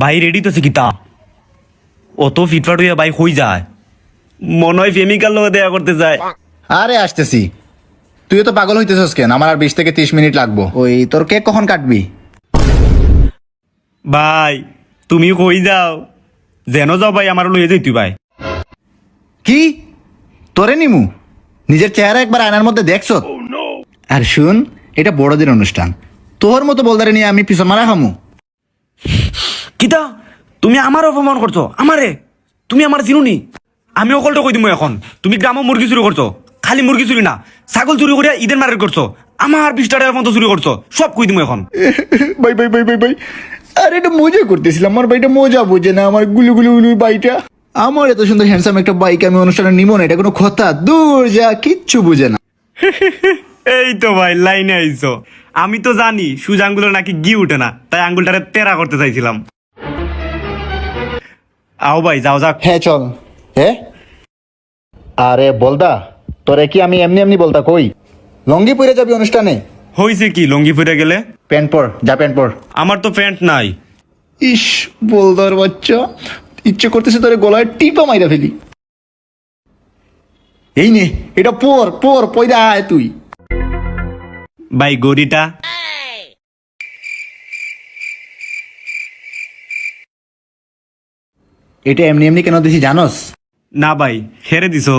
ভাই রেডি তো কিতা অত ফিটফাট হইয়া ভাই হই যায় মনে হয় প্রেমিকার লোক দেখা করতে যায়। আরে আসতেছি। তুইও তো পাগল হইতেছস কেন? আমার আর 20 থেকে 30 মিনিট লাগবো। ওই তোর কেক কখন কাটবি? ভাই তুমি কই যাও, যেন যাও ভাই আমার লইয়া যাই তুই ভাই। কি তোরে নিমু? নিজের চেহারা একবার আয়নার মধ্যে দেখছ? আর শুন, এটা বড়দের অনুষ্ঠান, তোর মতো বলদারে নিয়ে আমি পিছন মারা খামু? কিতা তুমি আমার অপমান করছো? আমারে তুমি আমার চিনুনি? আমি অকলটা কই দিমু এখন। তুমি গ্রামে মুরগি চুরি করছো, খালি মুরগি চুরি না ছাগল চুরি করে ঈদের মার্কেট করছো, আমার 20 টাকার মতো চুরি করছো, সব কই দিমু এখন। ভাই ভাই ভাই ভাই ভাই, আরে এটা মজা করতেছিলাম। আমার ভাইটা মজা বোঝে না, আমার গুলু গুলু গুলু বাইটা। আমার এত সুন্দর হ্যান্ডসাম একটা বাইক আমি অনুষ্ঠানে নিব না, এটা কোনো কথা? দূর যা, কিচ্ছু বুঝে না। এই তো ভাই লাইনে আইছো। আমি তো জানি সুজ আঙ্গুলের নাকি গি উঠে না, তাই আঙ্গুলটারে তেরা করতে চাইছিলাম। আও ভাই যাও যাক। হ্যাঁ চল। হ্যাঁ আরে বলদা, তোরে কি আমি এমনি এমনি বলতা কই? লঙ্গি পরে যাবি অনুষ্ঠানে? হইছে কি লঙ্গি পরে গেলে? প্যান্ট পর, যা প্যান্ট পর। আমার তো প্যান্ট নাই। ইস বলদার বাচ্চা, ইচ্ছে করতেছে তোরে গলায় টিপা মাইরা ফেলি। এই নে, এটা পর পর পয়দা আয় তুই। ভাই গড়িটা এটা এমনি এমনি কেন দিছি জানোস? না ভাই হেরে দিছো।